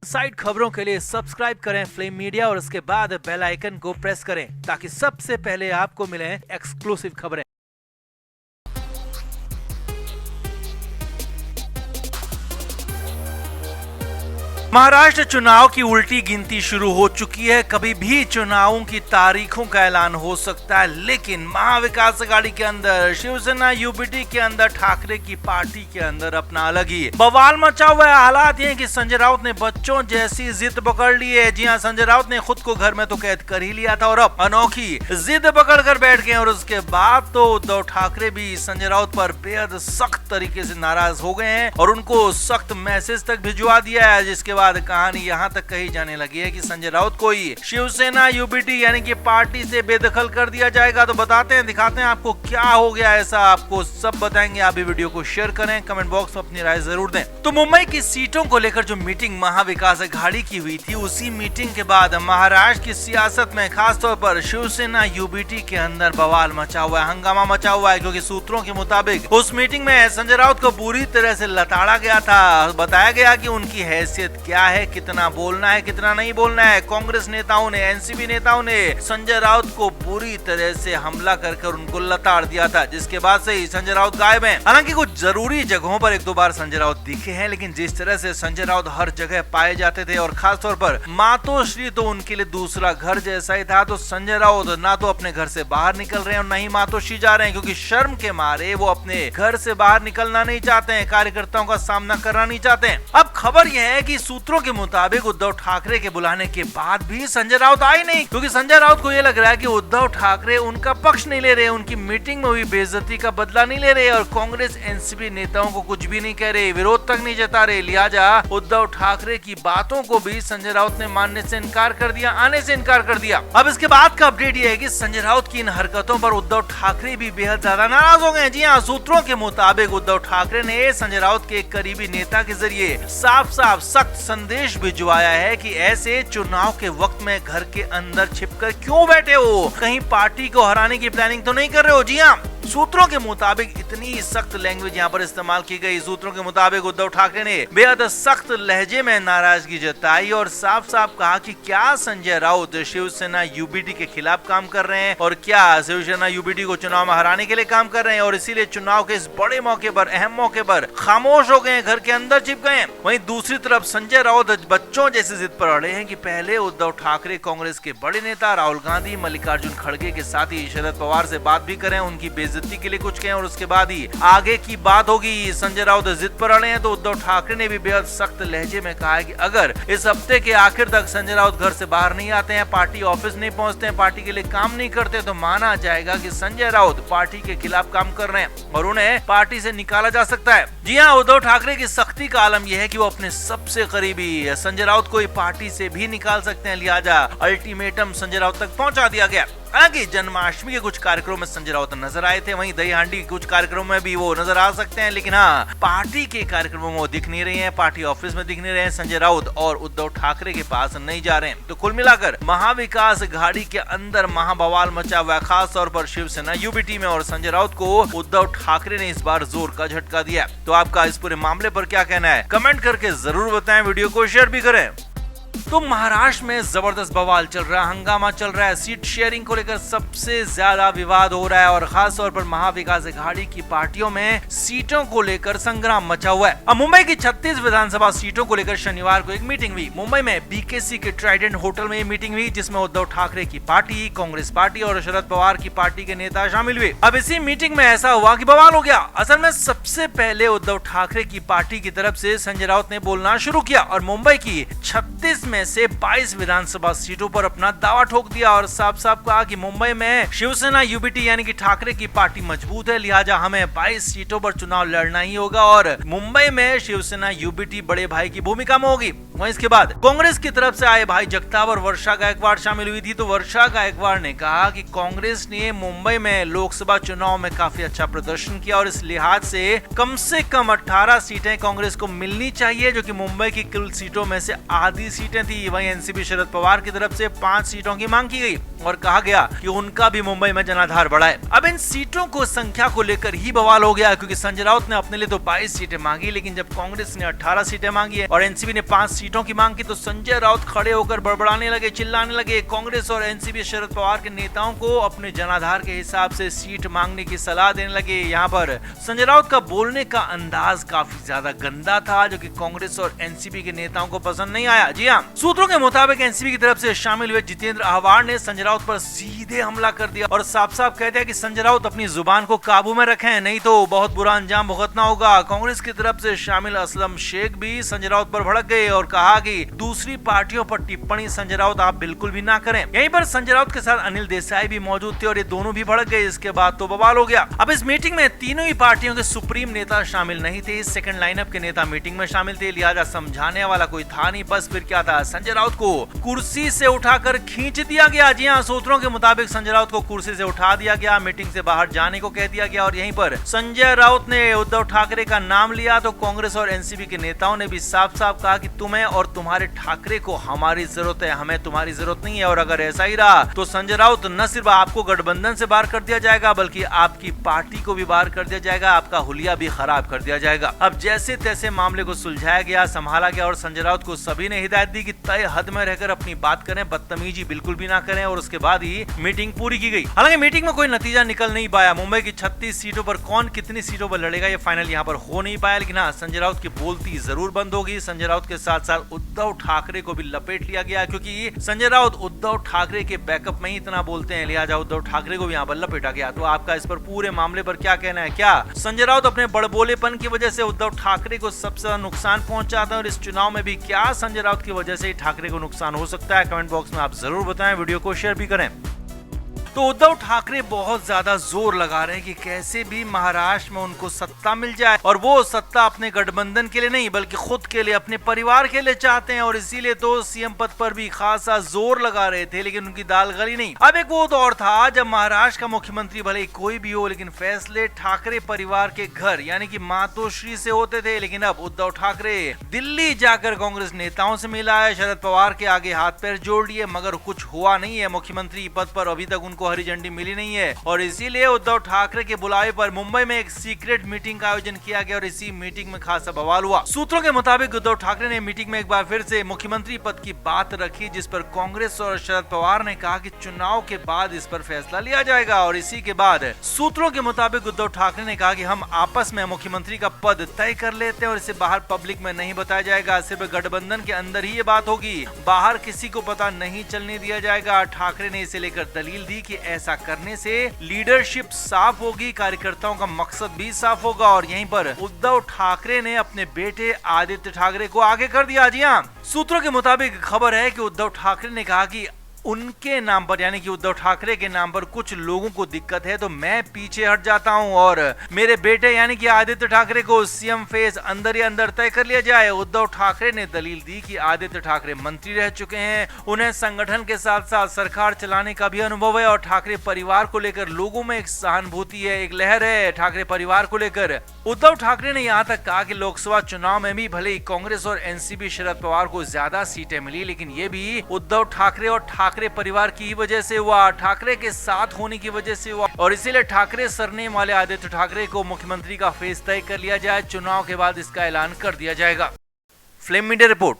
Side खबरों के लिए सब्सक्राइब करें फ्लेम मीडिया और उसके बाद बेल आइकन को प्रेस करें ताकि सबसे पहले आपको मिले एक्सक्लूसिव खबरें। महाराष्ट्र चुनाव की उल्टी गिनती शुरू हो चुकी है। कभी भी चुनावों की तारीखों का ऐलान हो सकता है, लेकिन महाविकास आघाड़ी के अंदर, शिवसेना यूबीटी के अंदर, ठाकरे की पार्टी के अंदर अपना अलग ही बवाल मचा हुआ है। हालात ये कि संजय राउत ने बच्चों जैसी जिद पकड़ ली है। जी हाँ, संजय राउत ने खुद को घर में तो कैद कर ही लिया था और अब अनोखी जिद पकड़ कर बैठ गए। और उसके बाद तो उद्धव ठाकरे भी संजय राउत पर बेहद सख्त तरीके से नाराज हो गए हैं और उनको सख्त मैसेज तक भिजवा दिया है, जिसके बाद कहानी यहाँ तक कही जाने लगी है कि संजय राउत को ही शिवसेना यूबीटी यानी कि पार्टी से बेदखल कर दिया जाएगा। तो बताते हैं, दिखाते हैं आपको क्या हो गया ऐसा, आपको सब बताएंगे। आप भी वीडियो को शेयर करें, कमेंट बॉक्स में अपनी राय जरूर दें। तो मुंबई की सीटों को लेकर जो मीटिंग महाविकास आघाड़ी की हुई थी, उसी मीटिंग के बाद महाराष्ट्र की सियासत में खासतौर पर शिवसेना यूबीटी के अंदर बवाल मचा हुआ है, हंगामा मचा हुआ है, क्योंकि सूत्रों के मुताबिक उस मीटिंग में संजय राउत को पूरी तरह से लताड़ा गया था। बताया गया कि उनकी हैसियत क्या है, कितना बोलना है, कितना नहीं बोलना है। कांग्रेस नेताओं ने, एनसीपी नेताओं ने संजय राउत को पूरी तरह से हमला कर उनको लताड़ दिया था, जिसके बाद से ही संजय राउत गायब हैं। हालांकि कुछ जरूरी जगहों पर एक दो बार संजय राउत दिखे हैं, लेकिन जिस तरह से संजय राउत हर जगह पाए जाते थे और खासतौर पर मातोश्री तो उनके लिए दूसरा घर जैसा ही था, तो संजय राउत ना तो अपने घर से बाहर निकल रहे हैं और न ही मातोश्री जा रहे हैं, क्योंकि शर्म के मारे वो अपने घर से बाहर निकलना नहीं चाहते हैं, कार्यकर्ताओं का सामना करना नहीं चाहते हैं। अब खबर यह है कि सूत्रों के मुताबिक उद्धव ठाकरे के बुलाने के बाद भी संजय राउत आए नहीं, क्योंकि संजय राउत को यह लग रहा है कि उद्धव ठाकरे उनका पक्ष नहीं ले रहे, उनकी मीटिंग में हुई बेइज्जती का बदला नहीं ले रहे और कांग्रेस एनसीपी नेताओं को कुछ भी नहीं कह रहे, विरोध तक नहीं जता रहे। लिहाजा उद्धव ठाकरे की बातों को भी संजय राउत ने मानने से इनकार कर दिया, आने से इनकार कर दिया। अब इसके बाद का अपडेट यह है कि संजय राउत की इन हरकतों पर उद्धव ठाकरे भी बेहद ज्यादा नाराज हो गए। जी हाँ, सूत्रों के मुताबिक उद्धव ठाकरे ने संजय राउत के एक करीबी नेता के जरिए साफ साफ सख्त संदेश भिजवाया है कि ऐसे चुनाव के वक्त में घर के अंदर छिपकर क्यों बैठे हो, कहीं पार्टी को हराने की प्लानिंग तो नहीं कर रहे हो। जी हाँ, सूत्रों के मुताबिक इतनी सख्त लैंग्वेज यहाँ पर इस्तेमाल की गई। सूत्रों के मुताबिक उद्धव ठाकरे ने बेहद सख्त लहजे में नाराजगी जताई और साफ साफ कहा कि क्या संजय राउत शिवसेना यूबीटी के खिलाफ काम कर रहे हैं और क्या शिवसेना यूबीटी को चुनाव में हराने के लिए काम कर रहे हैं, और इसीलिए चुनाव के इस बड़े मौके पर, अहम मौके पर खामोश हो गए, घर के अंदर छिप गए। वहीं दूसरी तरफ संजय राउत बच्चों जैसे जिद पर अड़े हैं कि पहले उद्धव ठाकरे कांग्रेस के बड़े नेता राहुल गांधी, मल्लिकार्जुन खड़गे के साथ ही शरद पवार से बात भी करें, उनकी बेइज्जती के लिए कुछ कहें और उसके बाद ही आगे की बात होगी। संजय राउत जिद पर अड़े हैं, तो उद्धव ठाकरे ने भी बेहद सख्त लहजे में कहा है कि अगर इस हफ्ते के आखिर तक संजय राउत घर से बाहर नहीं आते हैं, पार्टी ऑफिस नहीं पहुंचते हैं, पार्टी के लिए काम नहीं करते, तो माना जाएगा कि संजय राउत पार्टी के खिलाफ काम कर रहे हैं और उन्हें पार्टी से निकाला जा सकता है। जी हाँ, उद्धव ठाकरे की सख्ती का आलम यह है कि वो अपने सबसे करीबी संजय राउत को पार्टी से भी निकाल सकते हैं। लिहाजा अल्टीमेटम संजय राउत तक पहुंचा दिया गया। हालांकि जन्माष्टमी के कुछ कार्यक्रमों में संजय राउत नजर आए थे, वहीं दही हांडी के कुछ कार्यक्रमों में भी वो नजर आ सकते हैं, लेकिन हाँ, पार्टी के कार्यक्रमों में वो दिख नहीं रहे हैं, पार्टी ऑफिस में दिख नहीं रहे हैं संजय राउत और उद्धव ठाकरे के पास नहीं जा रहे हैं। तो कुल मिलाकर महाविकास आघाड़ी के अंदर महाबवाल मचा हुआ, खास तौर पर शिवसेना यूबीटी में, और संजय राउत को उद्धव ठाकरे ने इस बार जोर का झटका दिया। तो आपका इस पूरे मामले पर क्या कहना है, कमेंट करके जरूर बताएं, वीडियो को शेयर भी करें। तो महाराष्ट्र में जबरदस्त बवाल चल रहा है, हंगामा चल रहा है, सीट शेयरिंग को लेकर सबसे ज्यादा विवाद हो रहा है और खास तौर पर महाविकास आघाड़ी की पार्टियों में सीटों को लेकर संग्राम मचा हुआ है। अब मुंबई की 36 विधानसभा सीटों को लेकर शनिवार को एक मीटिंग हुई। मुंबई में बीकेसी के ट्राइडेंट होटल में मीटिंग हुई, जिसमें उद्धव ठाकरे की पार्टी, कांग्रेस पार्टी और शरद पवार की पार्टी के नेता शामिल हुए। अब इसी मीटिंग में ऐसा हुआ कि बवाल हो गया। असल में सबसे पहले उद्धव ठाकरे की पार्टी की तरफ से संजय राउत ने बोलना शुरू किया और मुंबई की 36 में से 22 विधानसभा सीटों पर अपना दावा ठोक दिया और साफ साफ कहा कि मुंबई में शिवसेना यूबीटी यानी कि ठाकरे की पार्टी मजबूत है, लिहाजा हमें 22 सीटों पर चुनाव लड़ना ही होगा और मुंबई में शिवसेना यूबीटी बड़े भाई की भूमिका में होगी। वहीं इसके बाद कांग्रेस की तरफ से आए भाई जगताप और वर्षा गायकवाड़ शामिल हुई थी। तो वर्षा गायकवाड़ ने कहा कि कांग्रेस ने मुंबई में लोकसभा चुनाव में काफी अच्छा प्रदर्शन किया और इस लिहाज से कम 18 सीटें कांग्रेस को मिलनी चाहिए, जो कि मुंबई की कुल सीटों में से आधी सीटें थी। वहीं एनसीपी शरद पवार की तरफ से 5 सीटों की मांग की गई और कहा गया कि उनका भी मुंबई में जनाधार बढ़ाए। अब इन सीटों को संख्या को लेकर ही बवाल हो गया, क्योंकि संजय राउत ने अपने लिए तो 22 सीटें मांगी, लेकिन जब कांग्रेस ने 18 सीटें मांगी है और एनसीपी ने 5 सीटों की मांग की तो संजय राउत खड़े होकर बड़बड़ाने लगे, चिल्लाने लगे। कांग्रेस और एनसीपी शरद पवार के नेताओं को अपने जनाधार के हिसाब से सीट मांगने की सलाह देने लगे। यहाँ पर संजय राउत का बोलने का अंदाज काफी ज्यादा गंदा था, जो कि कांग्रेस और एनसीपी के नेताओं को पसंद नहीं आया। जी हाँ, सूत्रों के मुताबिक एनसीपी की तरफ से शामिल हुए जितेंद्र अहवार ने संजय राउत पर सीधे हमला कर दिया और साफ साफ कह दिया कि संजय राउत अपनी जुबान को काबू में रखें, नहीं तो बहुत बुरा अंजाम भुगतना होगा। कांग्रेस की तरफ से शामिल असलम शेख भी संजय राउत पर भड़क गए और कहा कि दूसरी पार्टियों पर टिप्पणी संजय राउत आप बिल्कुल भी ना करें। यहीं पर संजय राउत के साथ अनिल देसाई भी मौजूद थे और ये दोनों भी भड़क गए। इसके बाद तो बवाल हो गया। अब इस मीटिंग में तीनों ही पार्टियों के सुप्रीम नेता शामिल नहीं थे। सेकंड लाइनअप के नेता मीटिंग में शामिल थे, लिहाजा समझाने वाला कोई था नहीं। बस फिर क्या था, संजय राउत को कुर्सी से उठाकर खींच दिया गया। जी हाँ, सूत्रों के मुताबिक संजय राउत को कुर्सी से उठा दिया गया, मीटिंग से बाहर जाने को कह दिया गया और यहीं पर संजय राउत ने उद्धव ठाकरे का नाम लिया तो कांग्रेस और एनसीपी के नेताओं ने भी साफ साफ कहा कि तुम्हें और तुम्हारे ठाकरे को हमारी जरूरत है, हमें तुम्हारी जरूरत नहीं है। और अगर ऐसा ही रहा तो संजय राउत न सिर्फ आपको गठबंधन से बाहर कर दिया जाएगा, बल्कि आपकी पार्टी को भी बाहर कर दिया जाएगा, आपका हुलिया भी खराब कर दिया जाएगा। अब जैसे तैसे मामले को सुलझाया गया, संभाला गया और संजय राउत को सभी ने हिदायत दी कि तय हद में रहकर अपनी बात करें, बदतमीजी बिल्कुल भी ना करें और उसके बाद ही मीटिंग पूरी की गई। हालांकि मीटिंग में कोई नतीजा निकल नहीं पाया। मुंबई की 36 सीटों पर कौन कितनी सीटों पर लड़ेगा ये फाइनल यहाँ पर हो नहीं पाया, लेकिन हाँ, संजय राउत की बोलती जरूर बंद होगी। संजय राउत के साथ साथ उद्धव ठाकरे को भी लपेट लिया गया, क्योंकि संजय राउत उद्धव ठाकरे के बैकअप में ही इतना बोलते हैं, लिहाजा उद्धव ठाकरे को भी यहाँ पर लपेटा गया। तो आपका इस पर पूरे मामले पर क्या कहना है? क्या संजय राउत अपने बड़बोलेपन की वजह से उद्धव ठाकरे को सबसे ज्यादा नुकसान पहुंचाते हैं और इस चुनाव में भी क्या संजय राउत की वजह से ठाकरे को नुकसान हो सकता है? कमेंट बॉक्स में आप जरूर बताएं, वीडियो को शेयर भी करें। तो उद्धव ठाकरे बहुत ज्यादा जोर लगा रहे हैं कि कैसे भी महाराष्ट्र में उनको सत्ता मिल जाए, और वो सत्ता अपने गठबंधन के लिए नहीं बल्कि खुद के लिए, अपने परिवार के लिए चाहते हैं और इसीलिए तो सीएम पद पर भी खासा जोर लगा रहे थे, लेकिन उनकी दाल गली नहीं। अब एक वो दौर था जब महाराष्ट्र का मुख्यमंत्री भले ही कोई भी हो, लेकिन फैसले ठाकरे परिवार के घर यानी कि मातोश्री से होते थे। लेकिन अब उद्धव ठाकरे दिल्ली जाकर कांग्रेस नेताओं से मिला है, शरद पवार के आगे हाथ पैर जोड़ लिए, मगर कुछ हुआ नहीं है। मुख्यमंत्री पद पर अभी तक उनको हरी झंडी मिली नहीं है और इसीलिए उद्धव ठाकरे के बुलावे पर मुंबई में एक सीक्रेट मीटिंग का आयोजन किया गया और इसी मीटिंग में खासा बवाल हुआ। सूत्रों के मुताबिक उद्धव ठाकरे ने मीटिंग में एक बार फिर से मुख्यमंत्री पद की बात रखी, जिस पर कांग्रेस और शरद पवार ने कहा कि चुनाव के बाद इस पर फैसला लिया जाएगा। और इसी के बाद सूत्रों के मुताबिक उद्धव ठाकरे ने कहा कि हम आपस में मुख्यमंत्री का पद तय कर लेते हैं और इसे बाहर पब्लिक में नहीं बताया जाएगा, सिर्फ गठबंधन के अंदर ही ये बात होगी, बाहर किसी को पता नहीं चलने दिया जाएगा। ठाकरे ने इसे लेकर दलील दी कि ऐसा करने से लीडरशिप साफ होगी, कार्यकर्ताओं का मकसद भी साफ होगा और यहीं पर उद्धव ठाकरे ने अपने बेटे आदित्य ठाकरे को आगे कर दिया। जी हाँ, सूत्रों के मुताबिक खबर है कि उद्धव ठाकरे ने कहा कि उनके नाम पर यानी कि उद्धव ठाकरे के नाम पर कुछ लोगों को दिक्कत है तो मैं पीछे हट जाता हूं और मेरे बेटे यानी कि आदित्य ठाकरे को सीएम फेस अंदर ही अंदर तय कर लिया जाए। उद्धव ठाकरे ने दलील दी कि आदित्य ठाकरे मंत्री रह चुके हैं, उन्हें संगठन के साथ साथ सरकार चलाने का भी अनुभव है और ठाकरे परिवार को लेकर लोगों में एक सहानुभूति है, एक लहर है ठाकरे परिवार को लेकर। उद्धव ठाकरे ने यहाँ तक कहा कि लोकसभा चुनाव में भी भले ही कांग्रेस और एनसीपी शरद पवार को ज्यादा सीटें मिली, लेकिन ये भी उद्धव ठाकरे और ठाकरे परिवार की वजह से हुआ, ठाकरे के साथ होने की वजह से हुआ और इसीलिए ठाकरे सरनेम वाले आदित्य ठाकरे को मुख्यमंत्री का फेस तय कर लिया जाए। चुनाव के बाद इसका ऐलान कर दिया जाएगा। Flame media report.